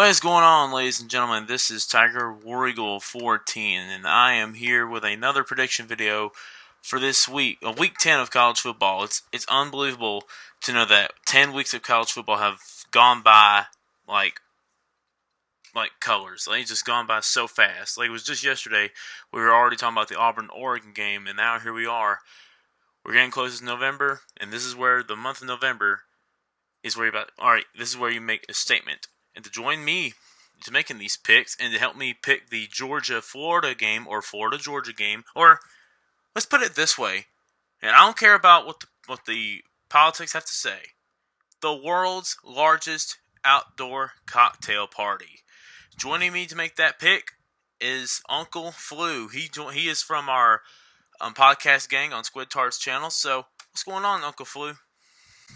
What is going on, ladies and gentlemen? This is TigerWarEagle14, and I am here with another prediction video for this week, week 10 of college football. It's unbelievable to know that 10 weeks of college football have gone by like colors. Like, it's just gone by so fast. Like, it was just yesterday we were already talking about the Auburn-Oregon game, and now here we are. We're getting close to November, and this is where the month of November is where this is where you make a statement. And to join me to making these picks and to help me pick the Georgia-Florida game or Florida-Georgia game, or let's put it this way, and I don't care about what the politics have to say, the world's largest outdoor cocktail party. Joining me to make that pick is Uncle Flu. He is from our podcast gang on Squid Tart's channel. So what's going on, Uncle Flu?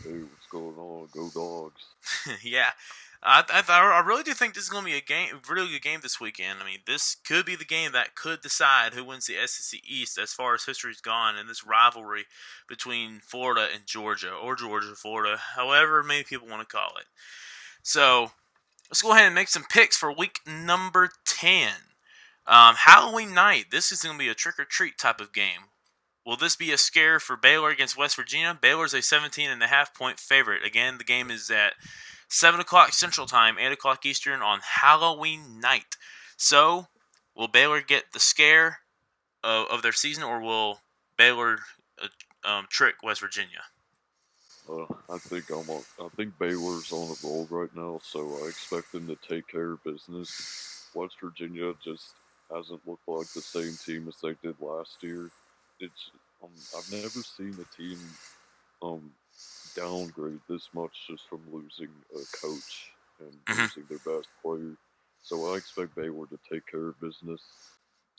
Hey, what's going on? Go Dogs. Yeah. I really do think this is going to be a really good game this weekend. I mean, this could be the game that could decide who wins the SEC East as far as history's gone in this rivalry between Florida and Georgia, or Georgia-Florida, however many people want to call it. So, let's go ahead and make some picks for week number 10. Halloween night, this is going to be a trick-or-treat type of game. Will this be a scare for Baylor against West Virginia? Baylor's a 17.5-point favorite. Again, the game is at 7 o'clock Central Time, 8 o'clock Eastern on Halloween night. So, will Baylor get the scare of their season, or will Baylor trick West Virginia? I think Baylor's on a roll right now, so I expect them to take care of business. West Virginia just hasn't looked like the same team as they did last year. I've never seen a team downgrade this much just from losing a coach and losing their best player. So I expect Baylor to take care of business.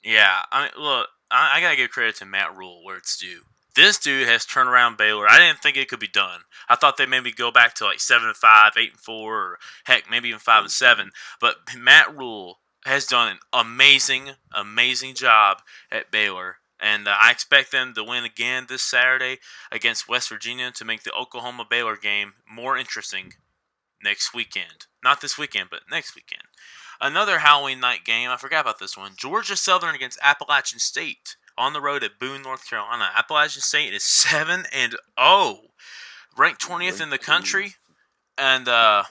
Yeah, I mean, look, I gotta give credit to Matt Rule where it's due. This dude has turned around Baylor. I didn't think it could be done. I thought they'd maybe go back to like 7-5, 8-4, or heck, maybe even 5-7. But Matt Rule has done an amazing job at Baylor. And I expect them to win again this Saturday against West Virginia to make the Oklahoma-Baylor game more interesting next weekend. Not this weekend, but next weekend. Another Halloween night game, I forgot about this one. Georgia Southern against Appalachian State on the road at Boone, North Carolina. Appalachian State is 7-0, ranked 20th in the country. And, of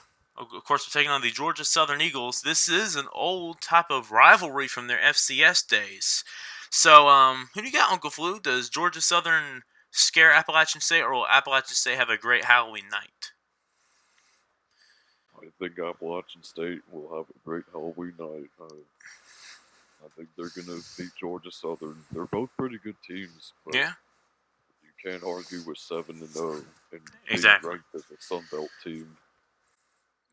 course, we're taking on the Georgia Southern Eagles. This is an old type of rivalry from their FCS days. So, who do you got, Uncle Flu? Does Georgia Southern scare Appalachian State, or will Appalachian State have a great Halloween night? I think Appalachian State will have a great Halloween night. I think they're going to beat Georgia Southern. They're both pretty good teams, but yeah, you can't argue with 7-0 and exactly. being ranked as a Sun Belt team.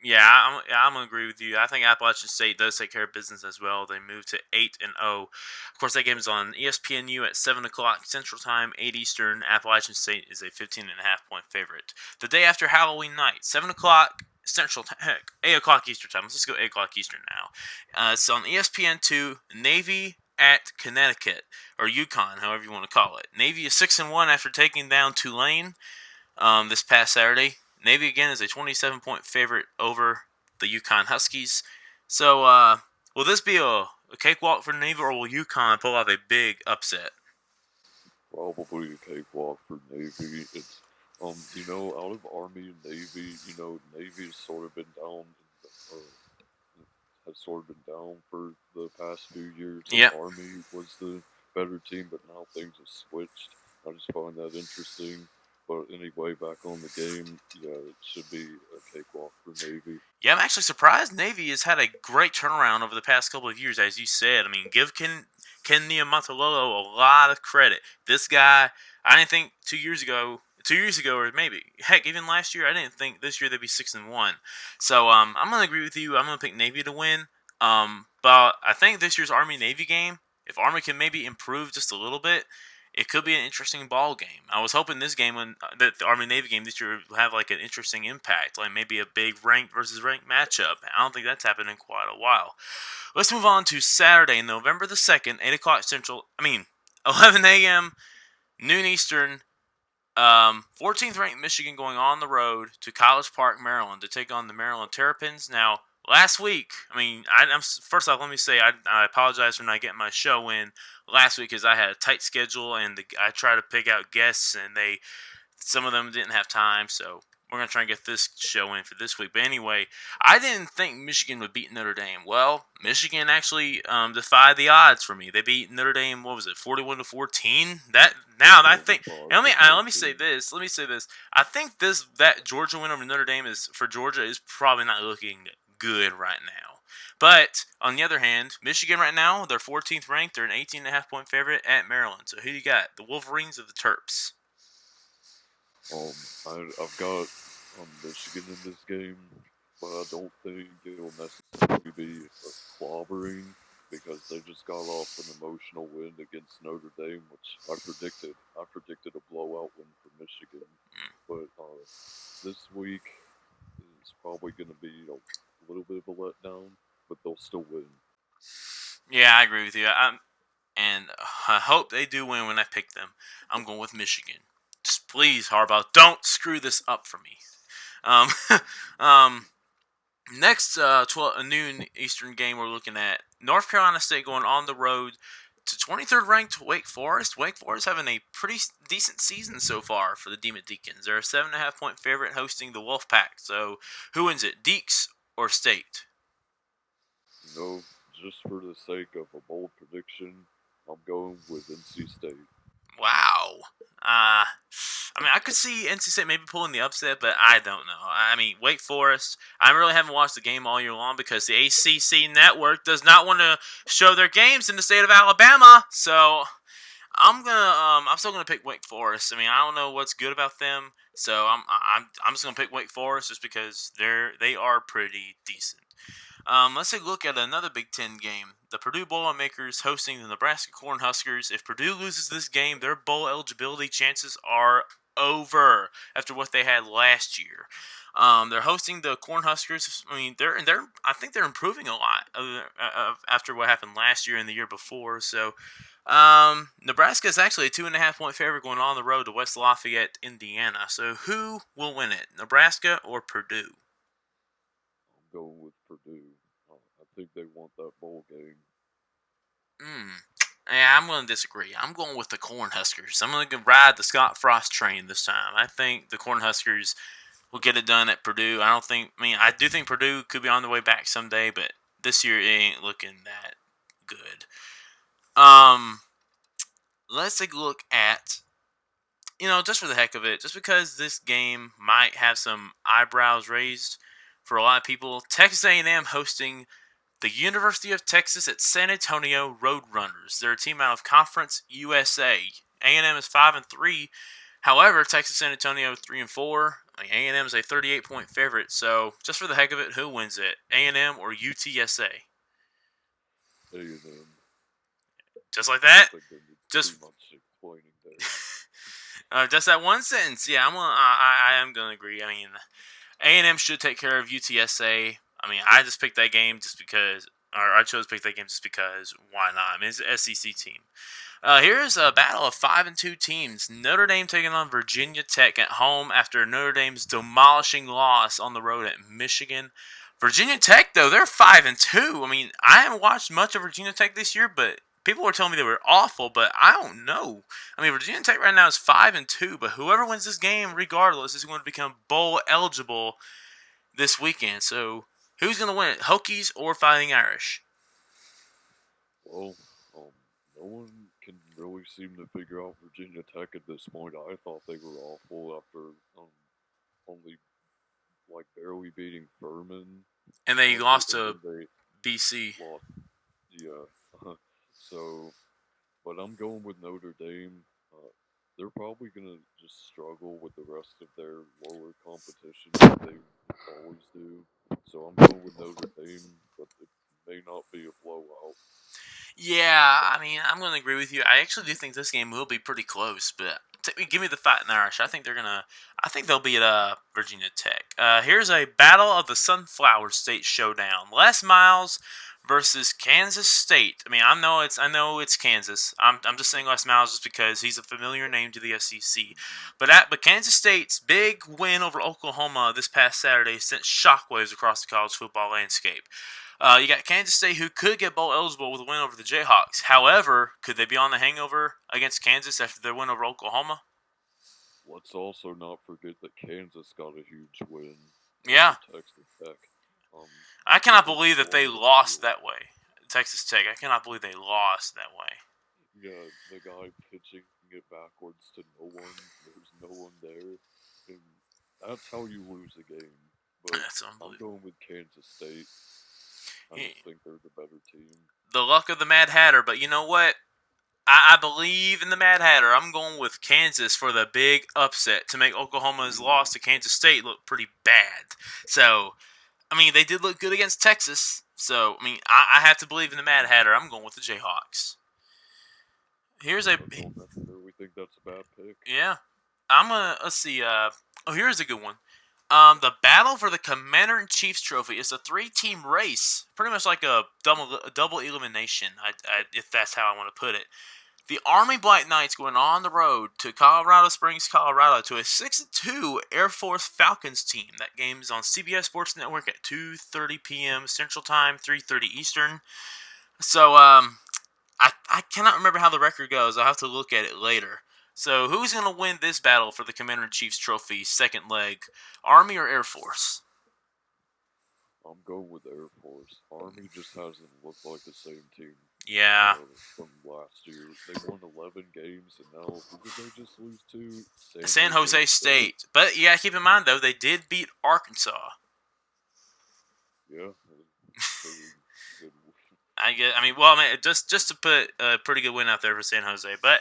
Yeah, I'm going to agree with you. I think Appalachian State does take care of business as well. They moved to 8-0. Of course, that game is on ESPNU at 7 o'clock Central Time, 8 Eastern. Appalachian State is a 15.5-point favorite. The day after Halloween night, 7 o'clock Central Time, heck, 8 o'clock Eastern Time. Let's just go 8 o'clock Eastern now. It's on ESPN2, Navy at Connecticut, or UConn, however you want to call it. Navy is 6-1 after taking down Tulane this past Saturday. Navy, again, is a 27-point favorite over the UConn Huskies. So, will this be a cakewalk for Navy, or will UConn pull off a big upset? Probably a cakewalk for Navy. It's, out of Army and Navy, Navy has sort of been down, for the past few years. Yep. Army was the better team, but now things have switched. I just find that interesting. But anyway, back on the game, yeah, it should be a cakewalk for Navy. Yeah, I'm actually surprised Navy has had a great turnaround over the past couple of years, as you said. I mean, give Ken Niumatalolo a lot of credit. This guy, I didn't think 2 years ago, or maybe, heck, even last year, I didn't think this year they'd be 6-1. So, I'm going to agree with you. I'm going to pick Navy to win. But I think this year's Army-Navy game, if Army can maybe improve just a little bit, it could be an interesting ball game. I was hoping this game, the Army-Navy game this year, would have like an interesting impact, like maybe a big ranked versus ranked matchup. I don't think that's happened in quite a while. Let's move on to Saturday, November the 2nd, 8 o'clock Central. 11 a.m., noon Eastern. 14th ranked Michigan going on the road to College Park, Maryland, to take on the Maryland Terrapins. Now, last week, I mean, I'm first off, let me say I apologize for not getting my show in last week because I had a tight schedule and I tried to pick out guests and some of them didn't have time, so we're gonna try and get this show in for this week. But anyway, I didn't think Michigan would beat Notre Dame. Well, Michigan actually defied the odds for me. They beat Notre Dame. What was it, 41-14? That now I think. And let me say this. Let me say this. I think that Georgia win over Notre Dame is for Georgia is probably not looking good right now. But on the other hand, Michigan right now they're 14th ranked. They're an 18.5 point favorite at Maryland. So who you got? The Wolverines or the Terps? I've got Michigan in this game, but I don't think it'll necessarily be a clobbering because they just got off an emotional win against Notre Dame, which I predicted. I predicted a blowout win for Michigan, but this week is probably going to be a little bit of a letdown, but they'll still win. Yeah, I agree with you. And I hope they do win when I pick them. I'm going with Michigan. Just please, Harbaugh, don't screw this up for me. Um, um, next 12 noon Eastern game we're looking at North Carolina State going on the road to 23rd ranked Wake Forest. Wake Forest having a pretty decent season so far for the Demon Deacons. They're a 7.5 point favorite hosting the Wolfpack. So who wins it, Deeks or State? Just for the sake of a bold prediction, I'm going with NC State. Wow. I mean, I could see NC State maybe pulling the upset, but I don't know. I mean, Wake Forest, I really haven't watched the game all year long because the ACC network does not want to show their games in the state of Alabama. So I'm still gonna pick Wake Forest. I mean, I don't know what's good about them, so I'm just gonna pick Wake Forest just because they are pretty decent. Let's take a look at another Big Ten game. The Purdue Boilermakers hosting the Nebraska Cornhuskers. If Purdue loses this game, their bowl eligibility chances are over after what they had last year. They're hosting the Cornhuskers. I mean, I think they're improving a lot after what happened last year and the year before. So, Nebraska is actually a 2.5 point favorite going on the road to West Lafayette, Indiana. So, who will win it, Nebraska or Purdue? I'm going with Purdue. I think they want that bowl game. Yeah, I'm going to disagree. I'm going with the Cornhuskers. I'm going to ride the Scott Frost train this time. I think the Cornhuskers will get it done at Purdue. I do think Purdue could be on the way back someday, but this year it ain't looking that good. Let's take a look at, just for the heck of it, just because this game might have some eyebrows raised for a lot of people, Texas A&M hosting the University of Texas at San Antonio Roadrunners. They're a team out of Conference USA. A&M is 5-3. However, Texas San Antonio 3-4. A&M is a 38-point favorite. So, just for the heck of it, who wins it? A&M or UTSA? A&M. Just like that. Just much explaining there. Just that one sentence. Yeah, I am gonna agree. I mean, A&M should take care of UTSA. I mean, I just picked that game just because, or I chose to pick that game just because. Why not? I mean, it's an SEC team. Here's a battle of 5-2 teams. Notre Dame taking on Virginia Tech at home after Notre Dame's demolishing loss on the road at Michigan. Virginia Tech, though, they're 5-2. I mean, I haven't watched much of Virginia Tech this year, but people were telling me they were awful, but I don't know. I mean, Virginia Tech right now is 5-2, but whoever wins this game, regardless, is going to become bowl eligible this weekend. So, who's going to win it, Hokies or Fighting Irish? Well, no one can really seem to figure out Virginia Tech at this point. I thought they were awful after only barely beating Furman. And they lost to BC. Yeah. So, but I'm going with Notre Dame. They're probably going to just struggle with the rest of their lower competition that they always do. So I'm going with Notre Dame, but it may not be a blowout. Yeah, I mean, I'm going to agree with you. I actually do think this game will be pretty close, but give me the Fighting Irish. I think they'll be at Virginia Tech. Here's a battle of the Sunflower State Showdown. Les Miles versus Kansas State. I mean, I know it's Kansas. I'm just saying Les Miles just because he's a familiar name to the SEC. But Kansas State's big win over Oklahoma this past Saturday sent shockwaves across the college football landscape. You got Kansas State, who could get bowl eligible with a win over the Jayhawks. However, could they be on the hangover against Kansas after their win over Oklahoma? Let's also not forget that Kansas got a huge win Yeah, over Texas Tech. Um, I they cannot just believe that they stormed the lost field. that way. Texas Tech. I cannot believe they lost that way. Yeah, the guy pitching it backwards to no one. There's no one there, and that's how you lose a game. But That's I'm unbelievable. going with Kansas State. I just think they're the better team. The luck of the Mad Hatter, but you know what? I believe in the Mad Hatter. I'm going with Kansas for the big upset to make Oklahoma's loss to Kansas State look pretty bad. So, I mean, they did look good against Texas. So, I mean, I have to believe in the Mad Hatter. I'm going with the Jayhawks. Here's a I don't necessarily think that's a bad pick. yeah. I'm gonna let's see. Here's a good one. The battle for the Commander in Chief's trophy is a three-team race, pretty much like a double elimination. If that's how I want to put it. The Army Black Knights going on the road to Colorado Springs, Colorado, to a 6-2 Air Force Falcons team. That game is on CBS Sports Network at 2:30 p.m. Central Time, 3:30 Eastern. So, I cannot remember how the record goes. I'll have to look at it later. So, who's going to win this battle for the Commander in Chief's trophy, second leg, Army or Air Force? I'm going with Air Force. Army just hasn't looked like the same team Yeah, from last year. They won 11 games, and now who did they just lose to? San Jose State. But you got to keep in mind, though, they did beat Arkansas. Yeah, pretty good. Just to put a pretty good win out there for San Jose. But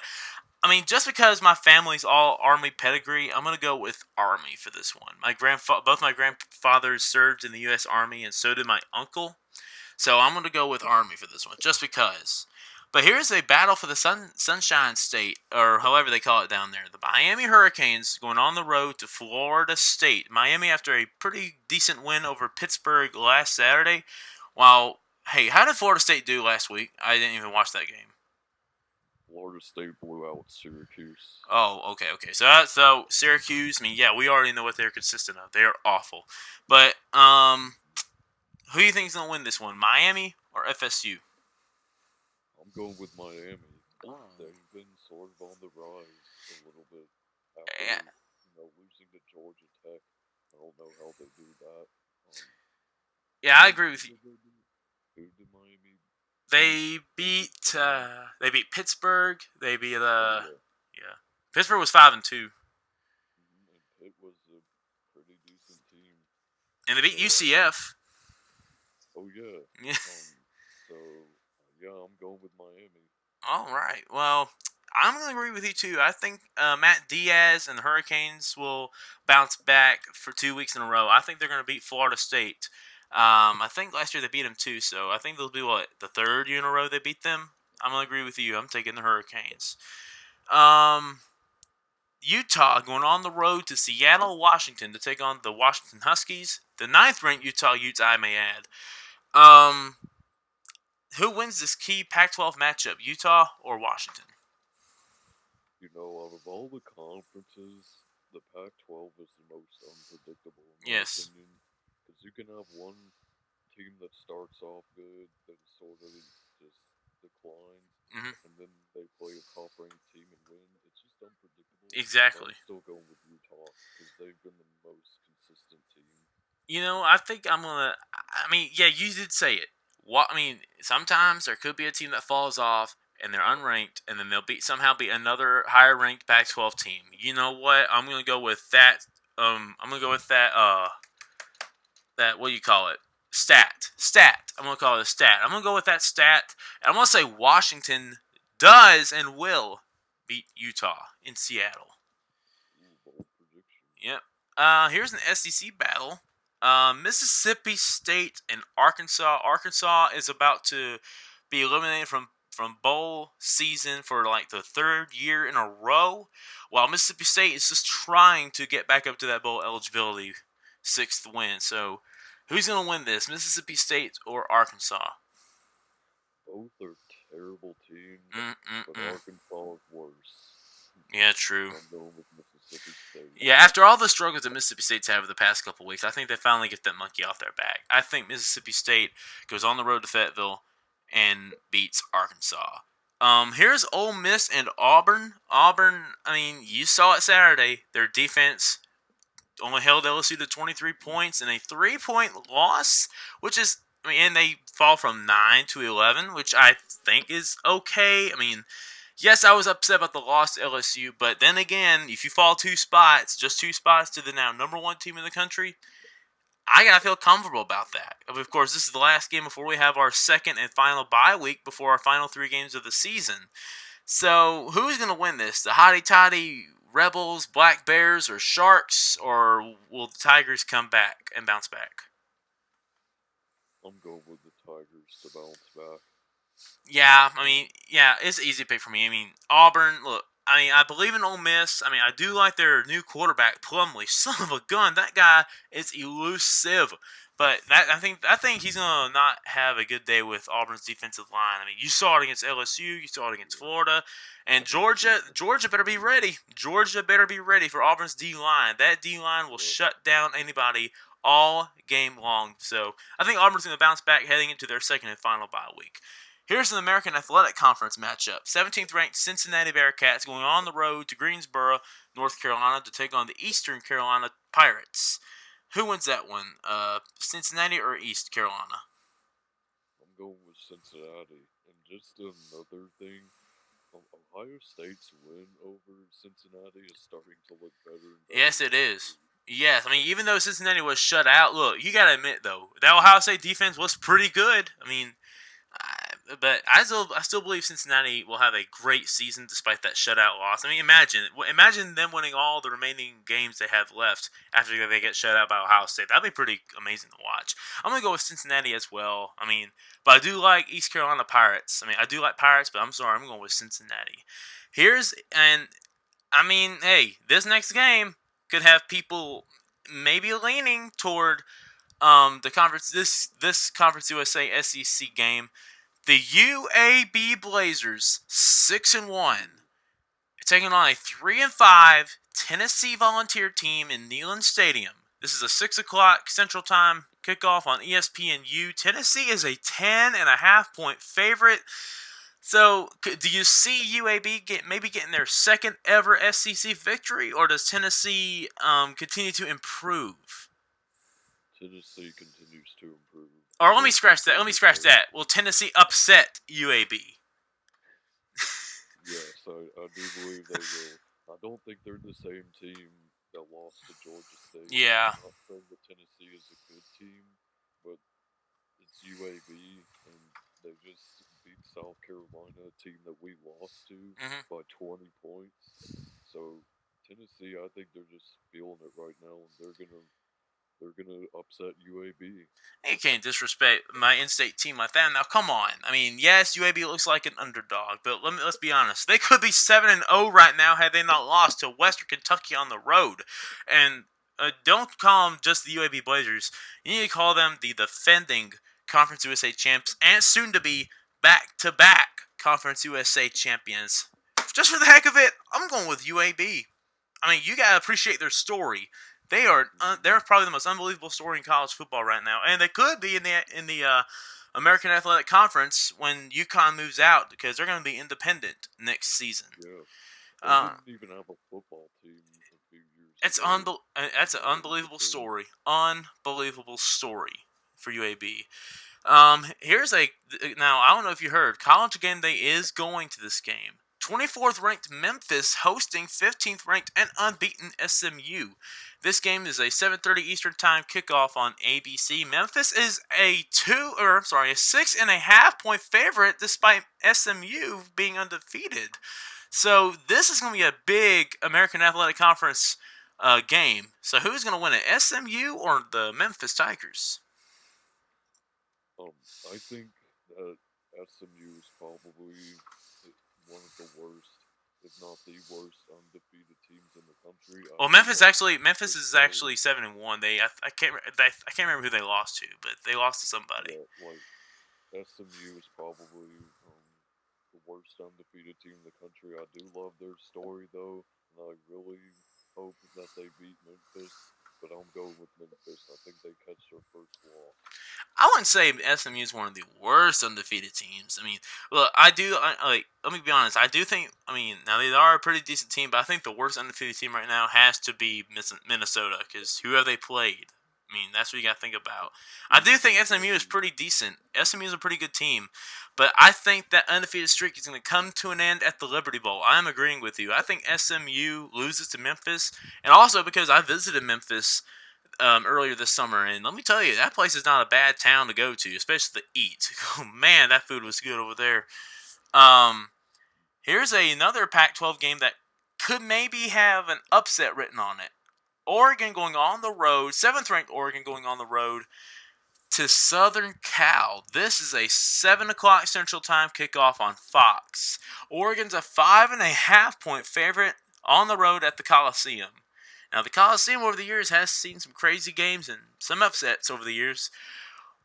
I mean, just because my family's all Army pedigree, I'm gonna go with Army for this one. Both my grandfathers served in the U.S. Army, and so did my uncle. So I'm gonna go with Army for this one, just because. But here's a battle for the Sunshine State, or however they call it down there. The Miami Hurricanes going on the road to Florida State. Miami, after a pretty decent win over Pittsburgh last Saturday. While, hey, how did Florida State do last week? I didn't even watch that game. Florida State blew out Syracuse. Oh, okay. So Syracuse. I mean, yeah, we already know what they're consistent of. They are awful. But who do you think is gonna win this one, Miami or FSU? I'm going with Miami. Ooh. They've been sort of on the rise a little bit Yeah, after losing to Georgia Tech. I don't know how they do that. yeah, I agree with you. Who did Miami? They beat Pittsburgh. They beat Oh yeah. Pittsburgh was 5-2, and Pitt was a pretty decent team. and they beat So UCF. oh yeah. Yeah. So yeah, I'm going with Miami. All right. Well, I'm going to agree with you too. I think Matt Diaz and the Hurricanes will bounce back for 2 weeks in a row. I think they're going to beat Florida State. I think last year they beat them too, so I think they'll be the third year in a row they beat them. I'm going to agree with you. I'm taking the Hurricanes. Um, Utah going on the road to Seattle, Washington to take on the Washington Huskies, the ninth-ranked Utah Utes, I may add. Um, who wins this key Pac-12 matchup, Utah or Washington? Out of all the conferences, the Pac-12 is the most unpredictable in my Yes. opinion. Because you can have one team that starts off good, then sort of just declines, Hmm. and then they play a top-ranked team and win. It's just unpredictable. But Exactly. I'm still going with Utah because they've been the most consistent team. I think I'm gonna. I mean, yeah, you did say it. Sometimes there could be a team that falls off and they're unranked, and then they'll somehow beat another higher ranked Pac-12 team. You know what? I'm gonna go with that. I'm gonna go with that. That what do you call it? Stat. I'm gonna call it a stat. I'm gonna go with that stat, and I'm gonna say Washington does and will beat Utah in Seattle. Ooh, bold prediction. Yep. Here's an SEC battle. Mississippi State and Arkansas. Arkansas is about to be eliminated from bowl season for like the third year in a row, while Mississippi State is just trying to get back up to that bowl eligibility, sixth win. So, who's gonna win this, Mississippi State or Arkansas? both are terrible teams, but Mm-mm-mm. Arkansas is worse. Yeah, true. So I'm going with Mississippi State. Yeah, after all the struggles that Mississippi State's had over the past couple weeks, I think they finally get that monkey off their back. I think Mississippi State goes on the road to Fayetteville and beats Arkansas. Here's Ole Miss and Auburn. Auburn, I mean, you saw it Saturday. Their defense only held LSU to 23 points in a 3-point loss, which is, I mean, and they fall from 9 to 11, which I think is okay. I mean, yes, I was upset about the loss to LSU, but then again, if you fall 2 spots, just 2 spots to the now number 1 team in the country, I gotta feel comfortable about that. Of course, this is the last game before we have our second and final bye week before our final 3 games of the season. So, who's gonna win this? The Hotty Toddy Rebels, Black Bears, or Sharks, or will the Tigers come back and bounce back? I'm going with the Tigers to bounce back. Yeah, I mean, yeah, it's an easy pick for me. I mean, Auburn, look, I mean, I believe in Ole Miss. I mean, I do like their new quarterback, Plumlee. Son of a gun, that guy is elusive. But I think he's gonna not have a good day with Auburn's defensive line. I mean, you saw it against LSU, you saw it against Florida, and Georgia. Georgia better be ready. Georgia better be ready for Auburn's D line. That D line will shut down anybody all game long. So I think Auburn's gonna bounce back heading into their second and final bye week. Here's an American Athletic Conference matchup. 17th ranked Cincinnati Bearcats going on the road to Greensboro, North Carolina to take on the Eastern Carolina Pirates. Who wins that one? Cincinnati or East Carolina? I'm going with Cincinnati. And just another thing, Ohio State's win over Cincinnati is starting to look better and better. Yes, it is. Yes, I mean, even though Cincinnati was shut out, look, you got to admit, though, that Ohio State defense was pretty good. I mean, but I still believe Cincinnati will have a great season despite that shutout loss. I mean, imagine them winning all the remaining games they have left after they get shut out by Ohio State. That'd be pretty amazing to watch. I'm gonna go with Cincinnati as well. I mean, but I do like East Carolina Pirates. I mean, I do like Pirates, but I'm sorry, I'm going with Cincinnati. I mean, hey, this next game could have people maybe leaning toward the conference this Conference USA SEC game. The UAB Blazers 6-1 taking on a 3-5 Tennessee Volunteer team in Neyland Stadium. This is a 6 o'clock Central Time kickoff on ESPNU. Tennessee is a 10.5-point favorite. So, do you see UAB maybe getting their second ever SEC victory, or does Tennessee continue to improve? Tennessee continues to improve. Or let me scratch that. Will Tennessee upset UAB? Yes, I do believe they will. I don't think they're the same team that lost to Georgia State. Yeah. I'm not saying that Tennessee is a good team, but it's UAB, and they just beat South Carolina, a team that we lost to by 20 points. So Tennessee, I think they're just feeling it right now, and they're gonna upset UAB. You can't disrespect my in-state team like that. Now, come on. I mean, yes, UAB looks like an underdog, but let's be honest. They could be 7-0 right now had they not lost to Western Kentucky on the road. And don't call them just the UAB Blazers. You need to call them the defending Conference USA champs and soon-to-be back-to-back Conference USA champions. Just for the heck of it, I'm going with UAB. I mean, you gotta appreciate their story. They're probably the most unbelievable story in college football right now, and they could be in the American Athletic Conference when UConn moves out because they're going to be independent next season. Yeah, they didn't even have a football team a few years ago. That's an unbelievable story. Unbelievable story for UAB. Now I don't know if you heard, College Game Day is going to this game. 24th ranked Memphis hosting 15th ranked and unbeaten SMU. This game is a 7:30 Eastern Time kickoff on ABC. Memphis is a 6.5-point favorite despite SMU being undefeated. So this is going to be a big American Athletic Conference game. So who's going to win it, SMU or the Memphis Tigers? I think that SMU is probably one of the worst, if not the worst, undefeated teams in the country. Well, Memphis is actually 7-1. I can't remember who they lost to, but they lost to somebody. Yeah, like SMU is probably worst undefeated team in the country. I do love their story though, and I really hope that they beat Memphis. But I'm going with Memphis. I think they catch their first loss. I wouldn't say SMU is one of the worst undefeated teams. I mean, look, I do. Like, let me be honest. I do think. I mean, now they are a pretty decent team, but I think the worst undefeated team right now has to be Minnesota because who have they played? I mean, that's what you got to think about. I do think SMU is pretty decent. SMU is a pretty good team, but I think that undefeated streak is going to come to an end at the Liberty Bowl. I'm agreeing with you. I think SMU loses to Memphis, and also because I visited Memphis earlier this summer, and let me tell you, that place is not a bad town to go to, especially to eat. Oh man, that food was good over there. Um, Here's another Pac-12 game that could maybe have an upset written on it. Oregon going on the road, seventh-ranked Oregon going on the road to Southern Cal. This is a 7 o'clock Central Time kickoff on Fox. Oregon's a 5.5-point favorite on the road at the Coliseum. Now, the Coliseum over the years has seen some crazy games and some upsets over the years.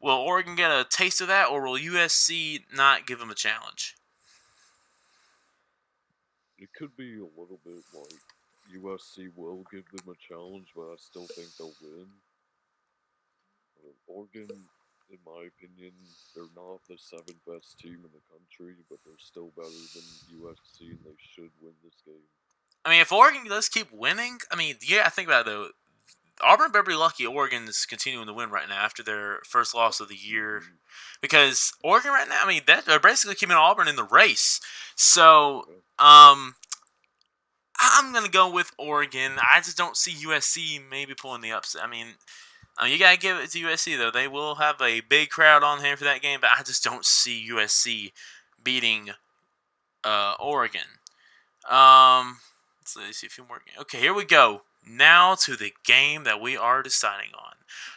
Will Oregon get a taste of that, or will USC not give them a challenge? It could be a little bit like USC will give them a challenge, but I still think they'll win. Oregon, in my opinion, they're not the seventh best team in the country, but they're still better than USC, and they should win this game. I mean, if Oregon does keep winning, I mean, yeah, think about it though. Auburn better be lucky Oregon is continuing to win right now after their first loss of the year. Mm-hmm. Because Oregon right now, I mean, they're basically keeping Auburn in the race. So, Yeah. I'm going to go with Oregon. I just don't see USC maybe pulling the upset. You got to give it to USC, though. They will have a big crowd on here for that game, but I just don't see USC beating Oregon. Let's see a few more games. Okay, here we go. Now to the game that we are deciding on.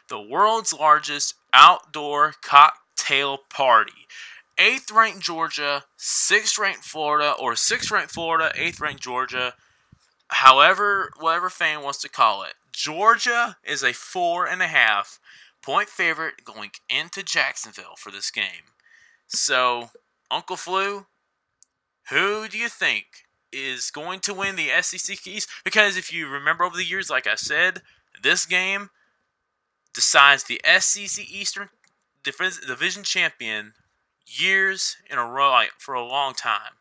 The world's largest outdoor cocktail party. 8th ranked Georgia, 6th ranked Florida, or 6th ranked Florida, 8th ranked Georgia. However, whatever fan wants to call it. Georgia is a 4.5-point favorite going into Jacksonville for this game. So, Uncle Flu, who do you think is going to win the SEC East? Because if you remember over the years, like I said, this game decides the SEC Eastern Division champion years in a row, like for a long time.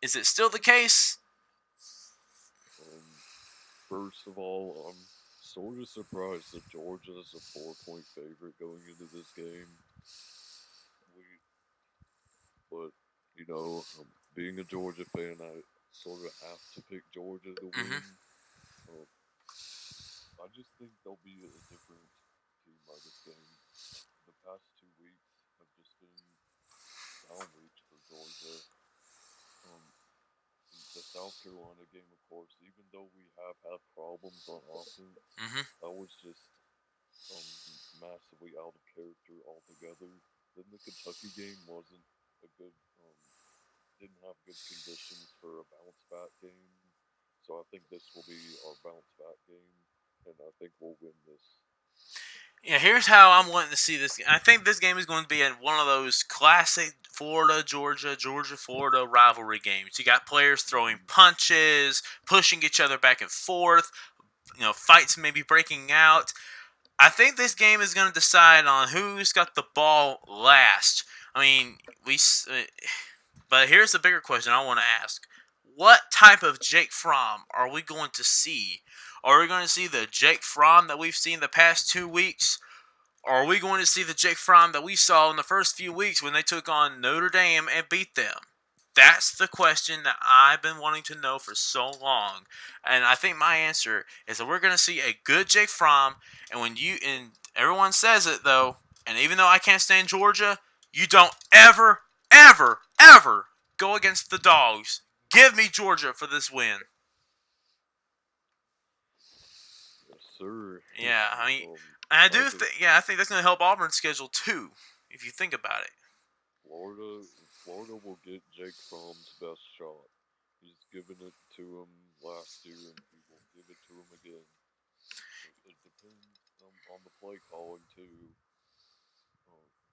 Is it still the case? First of all, I'm sort of surprised that Georgia is a 4-point favorite going into this game. But being a Georgia fan, I sort of have to pick Georgia to Mm-hmm. win. Uh, I just think they'll be a different team by this game. The past 2 weeks have just been down weeks for Georgia. Um, the South Carolina game, of course, even though we have had problems on offense, Mm-hmm. that was just massively out of character altogether. Then the Kentucky game wasn't a good, didn't have good conditions for a bounce back game. So I think this will be our bounce back game, and I think we'll win this. Yeah, here's how I'm wanting to see this. I think this game is going to be in one of those classic Florida, Georgia, Georgia, Florida rivalry games. You got players throwing Mm-hmm. punches, pushing each other back and forth. Fights maybe breaking out. I think this game is going to decide on who's got the ball last. I mean, but here's the bigger question I want to ask: what type of Jake Fromm are we going to see? Are we going to see the Jake Fromm that we've seen the past 2 weeks? Or are we going to see the Jake Fromm that we saw in the first few weeks when they took on Notre Dame and beat them? That's the question that I've been wanting to know for so long. And I think my answer is that we're going to see a good Jake Fromm. And everyone says it though, and even though I can't stand Georgia, you don't ever, ever, ever go against the dogs. Give me Georgia for this win. Yes, sir. Yeah, I mean, um, and I I do think think, yeah, I think that's going to help Auburn's schedule too, if you think about it. Florida, Florida will get Jake Fromm's best shot. He's given it to him last year, and he will give it to him again. It depends on the play calling too,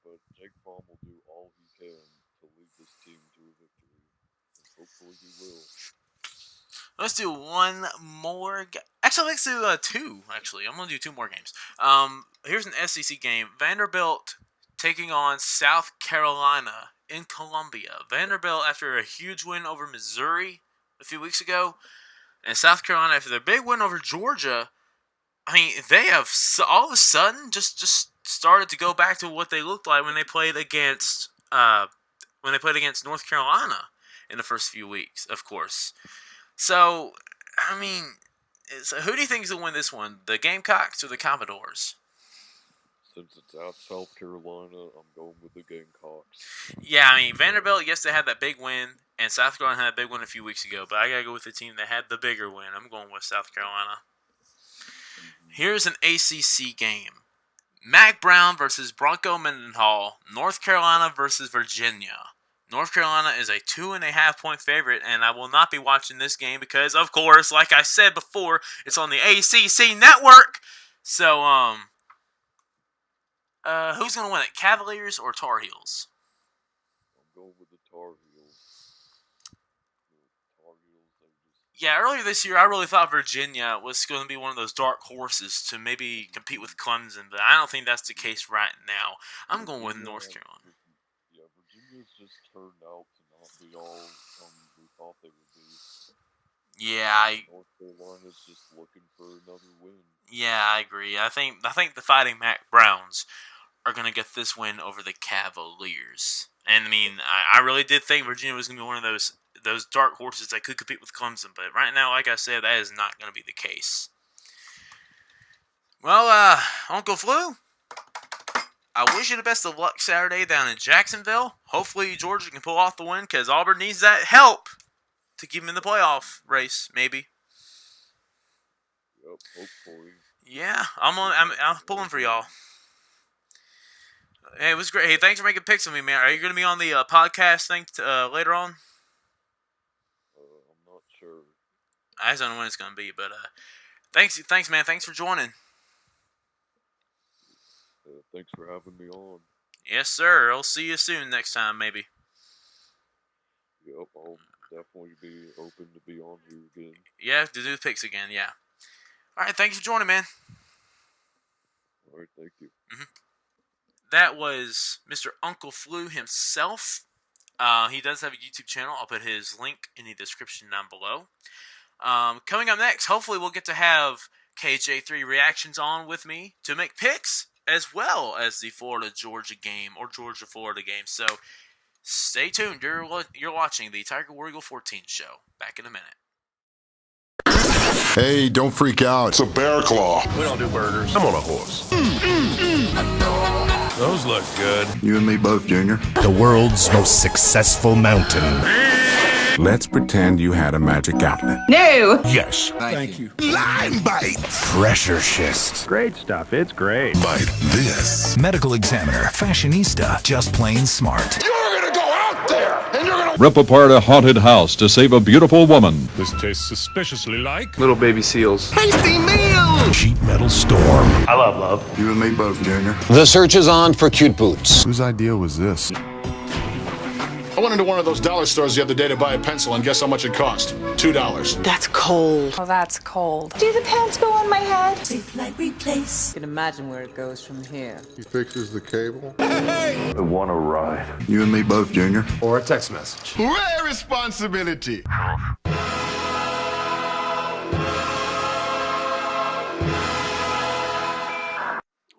but Jake Fromm will do all he can to lead this team to a victory. And hopefully he will. Let's do one more. Actually, let's do two. Actually, I'm gonna do two more games. Here's an SEC game: Vanderbilt taking on South Carolina in Columbia. Vanderbilt, after a huge win over Missouri a few weeks ago, and South Carolina after their big win over Georgia. I mean, they have all of a sudden just started to go back to what they looked like when they played against North Carolina in the first few weeks, of course. So, I mean, who do you think is going to win this one? The Gamecocks or the Commodores? Since it's at South Carolina, I'm going with the Gamecocks. Yeah, I mean, Vanderbilt, yes, they had that big win, and South Carolina had a big win a few weeks ago, but I got to go with the team that had the bigger win. I'm going with South Carolina. Here's an ACC game. Mac Brown versus Bronco Mendenhall. North Carolina versus Virginia. North Carolina is a 2.5-point favorite, and I will not be watching this game because, of course, like I said before, it's on the ACC network. So, who's going to win it, Cavaliers or Tar Heels? I'm going with the Tar Heels. Yeah, earlier this year, I really thought Virginia was going to be one of those dark horses to maybe compete with Clemson, but I don't think that's the case right now. I'm going with North Carolina. Yeah, Virginia's just turned out to not be all we thought they would be. Yeah, North Carolina's just looking for another win. Yeah, I agree. I think the Fighting Mac Browns are going to get this win over the Cavaliers. And I mean, I really did think Virginia was going to be one of those dark horses that could compete with Clemson, but right now, like I said, that is not going to be the case. Well, Uncle Flu, I wish you the best of luck Saturday down in Jacksonville. Hopefully, Georgia can pull off the win because Auburn needs that help to keep them in the playoff race, maybe. Yep, hopefully. Yeah, I'm pulling for y'all. Hey, it was great. Hey, thanks for making picks with me, man. Are you going to be on the podcast thing later on? I'm not sure. I just don't know when it's going to be, but thanks, man. Thanks for joining. Thanks for having me on. Yes, sir. I'll see you soon next time, maybe. Yep, I'll definitely be open to be on here again. Yeah, to do the picks again, yeah. All right, thanks for joining, man. All right, thank you. Mm-hmm. That was Mr. Uncle Flu himself. He does have a YouTube channel. I'll put his link in the description down below. Coming up next, hopefully we'll get to have KJ3 Reactions on with me to make picks, as well as the Florida-Georgia game, or Georgia-Florida game. So, stay tuned. You're watching the TigerWarEagle14 Show. Back in a minute. Hey, don't freak out. It's a bear claw. We don't do burgers. I'm on a horse. Those look good. You and me both, Junior. The world's most successful mountain. Let's pretend you had a magic outlet. No! Yes. Thank you. Lime bite. Pressure schist. Great stuff. It's great. Bite this. Medical examiner. Fashionista. Just plain smart. You're gonna go out there and you're gonna rip apart a haunted house to save a beautiful woman. This tastes suspiciously like little baby seals. Tasty meal. Cheap metal storm. I love love. You and me both, Junior. The search is on for cute boots. Whose idea was this? I went into one of those dollar stores the other day to buy a pencil, and guess how much it cost? $2. That's cold. Oh, that's cold. Do the pants go on my head? Safe light replace. You can imagine where it goes from here. He fixes the cable. Hey! I want a ride. You and me both, Junior. Or a text message. Where responsibility?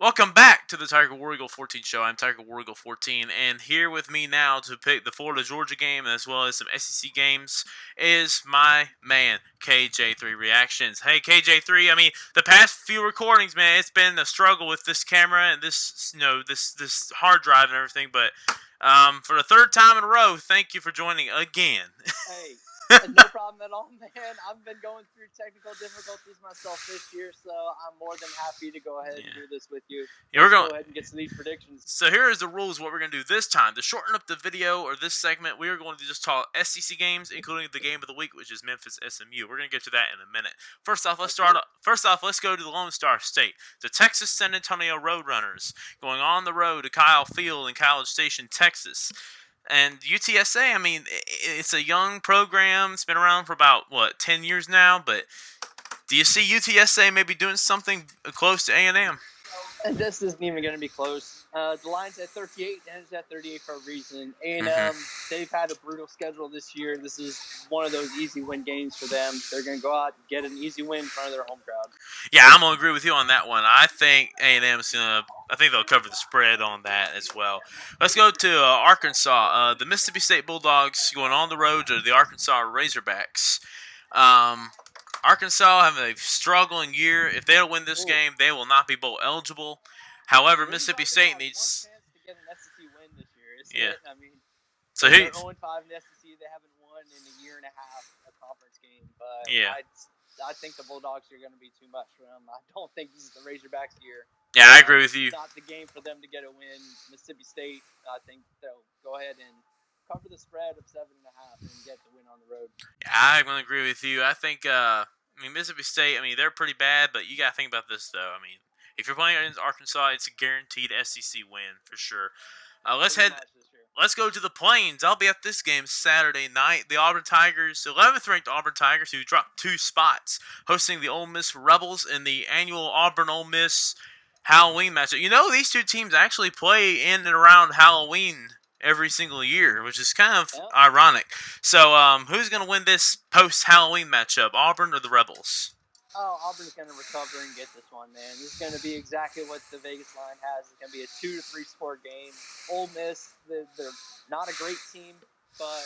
Welcome back to the TigerWarEagle14 Show. I'm TigerWarEagle14, and here with me now to pick the Florida-Georgia game as well as some SEC games is my man, KJ3 Reactions. Hey, KJ3, I mean, the past few recordings, man, it's been a struggle with this camera and this, this hard drive and everything, but for the third time in a row, thank you for joining again. Hey. No problem at all, man. I've been going through technical difficulties myself this year, so I'm more than happy to go ahead and do this with you. Yeah, we're go ahead and get to these predictions. So here is the rules, what we're going to do this time. To shorten up the video, or this segment, we are going to just talk SEC games, including the game of the week, which is Memphis SMU. We're going to get to that in a minute. First off, let's go to the Lone Star State. The Texas San Antonio Roadrunners, going on the road to Kyle Field in College Station, Texas. And UTSA, I mean, it's a young program. It's been around for about, 10 years now. But do you see UTSA maybe doing something close to A&M? And this isn't even going to be close. The line's at 38, and it's at 38 for a reason. A&M, they've had a brutal schedule this year. This is one of those easy win games for them. They're going to go out and get an easy win in front of their home crowd. Yeah, I'm gonna agree with you on that one. I think A&M's gonna. I think they'll cover the spread on that as well. Let's go to Arkansas. The Mississippi State Bulldogs going on the road to the Arkansas Razorbacks. Arkansas having a struggling year. If they don't win this game, they will not be bowl eligible. However, Mississippi State needs. One chance to get an SEC win this year, isn't it? I mean, so they're 0-5 in the SEC. They haven't won in a year and a half a conference game. But I think the Bulldogs are going to be too much for them. I don't think this is the Razorbacks' year. Yeah, I agree with you. It's not the game for them to get a win. Mississippi State, I think they'll go ahead and cover the spread of 7.5 and get the win on the road. Yeah, I'm going to agree with you. I think, Mississippi State, they're pretty bad, but you got to think about this, though. If you're playing against Arkansas, it's a guaranteed SEC win for sure. Let's go to the Plains. I'll be at this game Saturday night. The Auburn Tigers, 11th ranked Auburn Tigers, who dropped 2 spots, hosting the Ole Miss Rebels in the annual Auburn-Ole Miss Halloween matchup. These two teams actually play in and around Halloween every single year, which is kind of ironic. So, who's going to win this post-Halloween matchup, Auburn or the Rebels? Oh, Auburn's going to recover and get this one, man. This is going to be exactly what the Vegas line has. It's going to be a 2 to 3 score game. Ole Miss, they're not a great team, but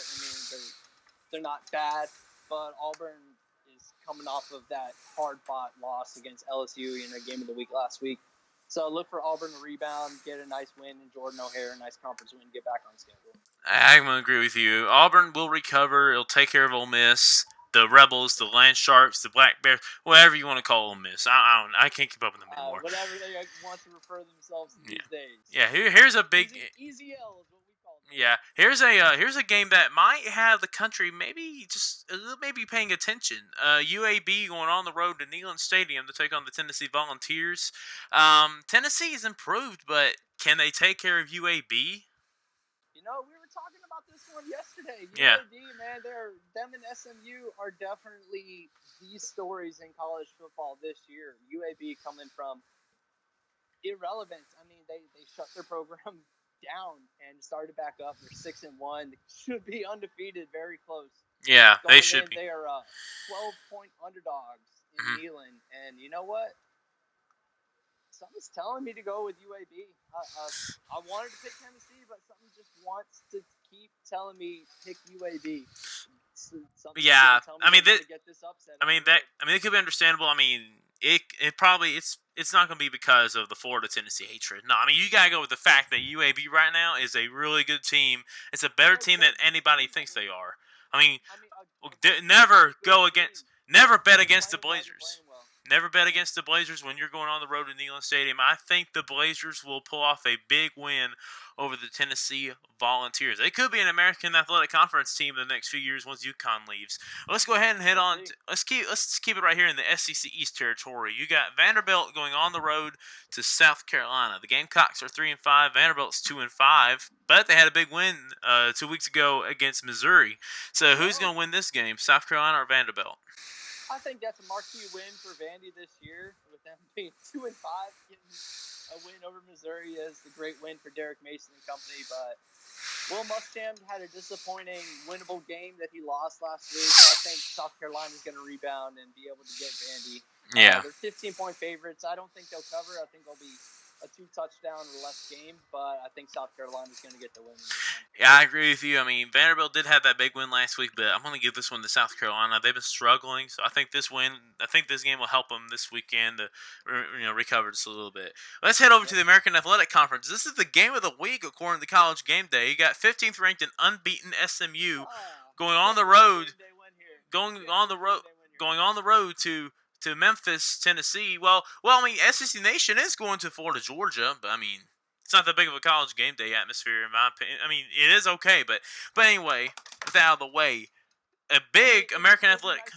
they're not bad. But Auburn is coming off of that hard-fought loss against LSU in a game of the week last week. So look for Auburn to rebound, get a nice win, and Jordan O'Hare, a nice conference win, get back on schedule. I'm going to agree with you. Auburn will recover. It'll take care of Ole Miss. The Rebels, the Land Sharks, the Black Bears, whatever you want to call Ole Miss. I can't keep up with them anymore. Whatever they want to refer themselves these days. Yeah, here's a big easy L is what we call them. Yeah, here's a game that might have the country maybe paying attention. UAB going on the road to Neyland Stadium to take on the Tennessee Volunteers. Tennessee is improved, but can they take care of UAB? We were talking about this one yesterday. Yeah. UAB, man, them and SMU are definitely these stories in college football this year. UAB coming from irrelevance. They shut their program down and started back up. They're 6-1. They should be undefeated, very close. Yeah, they should be. They are 12-point underdogs in Neyland, and you know what? Something's telling me to go with UAB. I wanted to pick Tennessee, but something just wants to keep telling me pick UAB. Yeah, get this upset. it could be understandable. It's not going to be because of the Florida Tennessee hatred. No, you gotta go with the fact that UAB right now is a really good team. It's a better team than anybody thinks they are. Never bet against the Blazers. Never bet against the Blazers when you're going on the road to Neyland Stadium. I think the Blazers will pull off a big win over the Tennessee Volunteers. They could be an American Athletic Conference team in the next few years once UConn leaves. Let's go ahead and head on. Let's keep it right here in the SEC East territory. You got Vanderbilt going on the road to South Carolina. The Gamecocks are 3-5. Vanderbilt's 2-5, but they had a big win 2 weeks ago against Missouri. So who's going to win this game, South Carolina or Vanderbilt? I think that's a marquee win for Vandy this year, with them being 2-5. Getting a win over Missouri is a great win for Derek Mason and company. But Will Muschamp had a disappointing, winnable game that he lost last week. I think South Carolina's going to rebound and be able to get Vandy. Yeah, they're 15-point favorites. I don't think they'll cover. I think they'll be a 2-touchdown or less game, but I think South Carolina's going to get the win. Yeah, I agree with you. Vanderbilt did have that big win last week, but I'm going to give this one to South Carolina. They've been struggling, so I think this game will help them this weekend to recover just a little bit. Let's head over to the American Athletic Conference. This is the game of the week according to College Game Day. You got 15th ranked and unbeaten SMU going on the road to Memphis, Tennessee. Well, SEC Nation is going to Florida, Georgia, but it's not that big of a College Game Day atmosphere in my opinion. It is okay, but anyway, with that out of the way, a big American Athletic.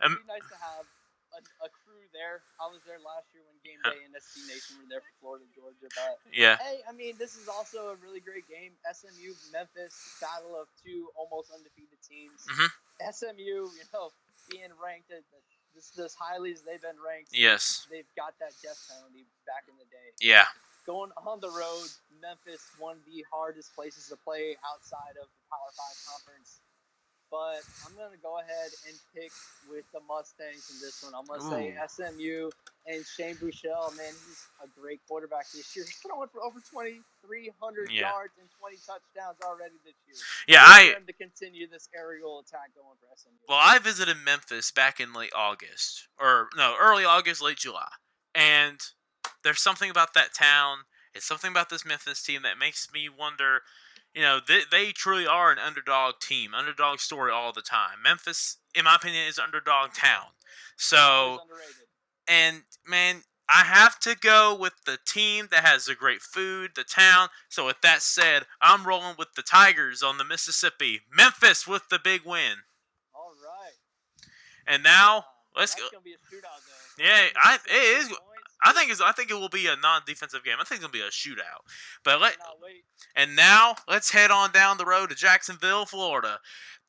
It'd be nice to have a crew there. I was there last year when Game Day and SC Nation were there for Florida, Georgia. But yeah. hey, I mean, this is also a really great game. SMU-Memphis, battle of two almost undefeated teams. Mm-hmm. SMU, being ranked at this highly as they've been ranked. Yes. They've got that death penalty back in the day. Yeah. Going on the road, Memphis, one of the hardest places to play outside of the Power 5 conference. But I'm going to go ahead and pick with the Mustangs in this one. I'm going to say SMU and Shane Buechele. Man, he's a great quarterback this year. He's throwing for over 2,300 yards and 20 touchdowns already this year. Yeah, for him to continue this aerial attack going for SMU. Well, I visited Memphis back in late August. Early August, late July. And there's something about that town. It's something about this Memphis team that makes me wonder... they truly are an underdog team, underdog story all the time. Memphis, in my opinion, is an underdog town. So, and man, I have to go with the team that has the great food, the town. So with that said, I'm rolling with the Tigers on the Mississippi. Memphis with the big win. All right. And now, let's go. That's going to be a shootout, though. Yeah, it is. I think it will be a non-defensive game. I think it's going to be a shootout. And now, let's head on down the road to Jacksonville, Florida.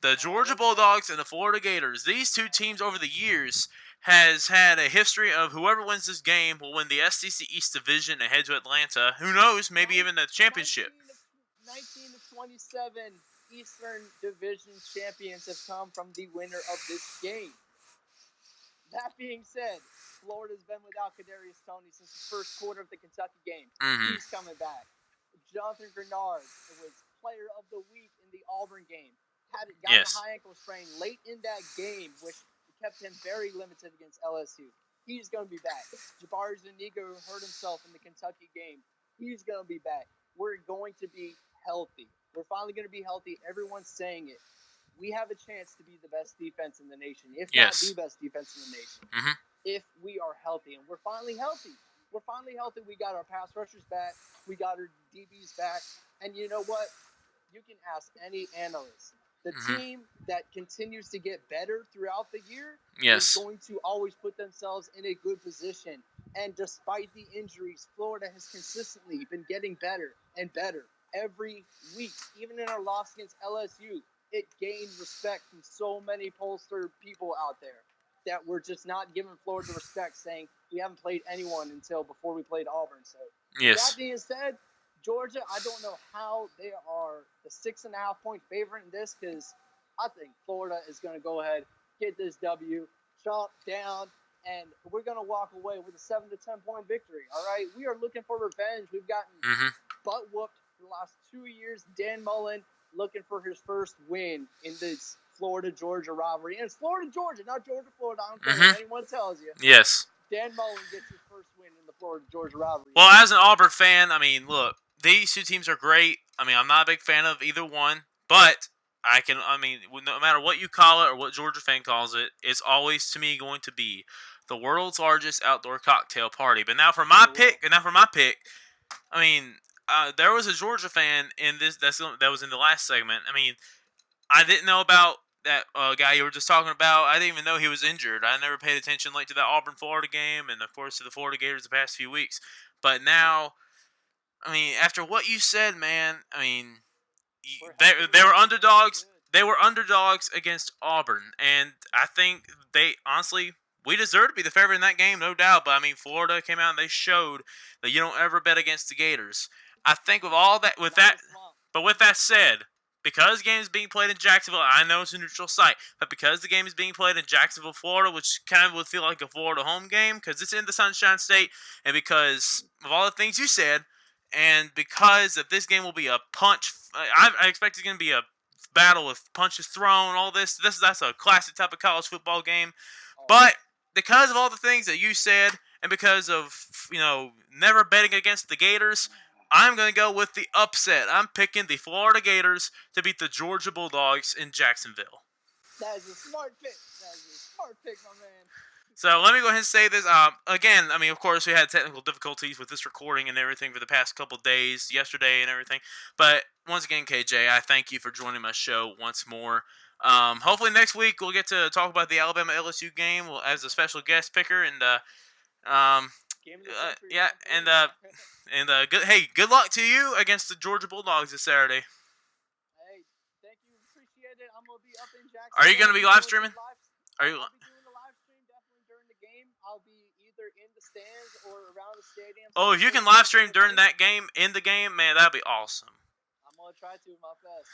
The Georgia Bulldogs and the Florida Gators. These two teams over the years has had a history of whoever wins this game will win the SEC East Division and head to Atlanta. Who knows, maybe even the championship. 19 to 27 Eastern Division champions have come from the winner of this game. That being said, Florida's been without Kadarius Toney since the first quarter of the Kentucky game. Mm-hmm. He's coming back. Jonathan Grenard was player of the week in the Auburn game. Got a high ankle sprain late in that game, which kept him very limited against LSU. He's going to be back. Jabari Zuniga hurt himself in the Kentucky game. He's going to be back. We're going to be healthy. We're finally going to be healthy. Everyone's saying it. We have a chance to be the best defense in the nation, if not the best defense in the nation, if we are healthy. And we're finally healthy. We're finally healthy. We got our pass rushers back. We got our DBs back. And you know what? You can ask any analyst. The team that continues to get better throughout the year is going to always put themselves in a good position. And despite the injuries, Florida has consistently been getting better and better every week. Even in our loss against LSU, it gained respect from so many pollster people out there that we're just not giving Florida respect, saying we haven't played anyone until before we played Auburn. So that being said, Georgia, I don't know how they are the 6.5-point favorite in this, because I think Florida is going to go ahead, get this W, chomp down, and we're going to walk away with a 7 to 10-point victory. All right, we are looking for revenge. We've gotten butt whooped for the last 2 years. Dan Mullen looking for his first win in this Florida-Georgia rivalry. And it's Florida-Georgia, not Georgia-Florida. I don't care what anyone tells you. Yes. Dan Mullen gets his first win in the Florida-Georgia rivalry. Well, as an Auburn fan, I mean, look, these two teams are great. I mean, I'm not a big fan of either one, but no matter what you call it or what Georgia fan calls it, it's always, to me, going to be the world's largest outdoor cocktail party. But now for my pick, I mean, there was a Georgia fan in this that was in the last segment. I mean, I didn't know about that guy you were just talking about. I didn't even know he was injured. I never paid attention to that Auburn-Florida game and, of course, to the Florida Gators the past few weeks. But now, I mean, after what you said, man, I mean, they were underdogs. They were underdogs against Auburn, and I think we deserve to be the favorite in that game, no doubt. But I mean, Florida came out and they showed that you don't ever bet against the Gators. I think with that said, because the game is being played in Jacksonville, I know it's a neutral site, but because the game is being played in Jacksonville, Florida, which kind of would feel like a Florida home game because it's in the Sunshine State, and because of all the things you said, and because of this game will be a punch, I expect it's going to be a battle with punches thrown, all this. That's a classic type of college football game. But because of all the things that you said, and because of, never betting against the Gators, I'm going to go with the upset. I'm picking the Florida Gators to beat the Georgia Bulldogs in Jacksonville. That is a smart pick. My man. So let me go ahead and say this. Again, I mean, of course, we had technical difficulties with this recording and everything for the past couple of days, yesterday and everything. But once again, KJ, I thank you for joining my show once more. Hopefully next week we'll get to talk about the Alabama LSU game as a special guest picker, and good luck to you against the Georgia Bulldogs this Saturday. Hey, thank you, appreciate it. I'm gonna be up in Jackson. Are you gonna be live streaming? I'll be doing the live stream definitely during the game. I'll be either in the stands or around the stadium. Oh, if you can live stream during that game, in the game, man, that'd be awesome. I'm gonna try to my best,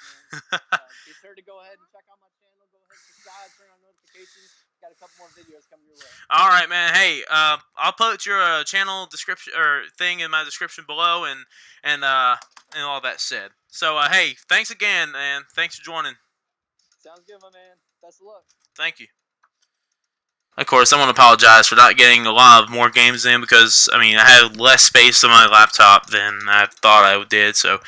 man. Be sure to go ahead and check out my channel. Go ahead and subscribe, turn on notifications. Got a couple more videos coming your way. All right, man. Hey, I'll put your channel description or thing in my description below, and all that said. So, hey, thanks again, man. Thanks for joining. Sounds good, my man. Best of luck. Thank you. Of course, I want to apologize for not getting a lot of more games in because, I mean, I had less space on my laptop than I thought I did. So,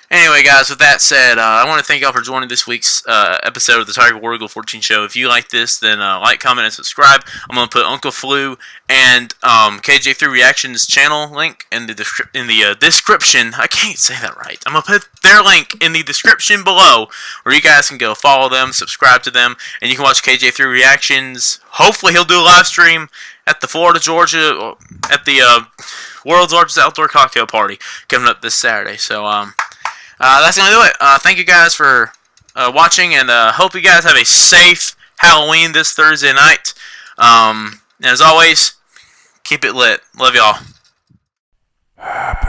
anyway, guys, with that said, I want to thank y'all for joining this week's episode of the TigerWarEagle14 Show. If you like this, then like, comment, and subscribe. I'm going to put Uncle Flu and KJ3 Reactions channel link in the description. I can't say that right. I'm going to put their link in the description below where you guys can go follow them, subscribe to them, and you can watch KJ3 Reactions. Hopefully he'll do a live stream at the Florida-Georgia, at the world's largest outdoor cocktail party coming up this Saturday. So, that's going to do it. Thank you guys for watching, and hope you guys have a safe Halloween this Thursday night. And as always, keep it lit. Love y'all. Happy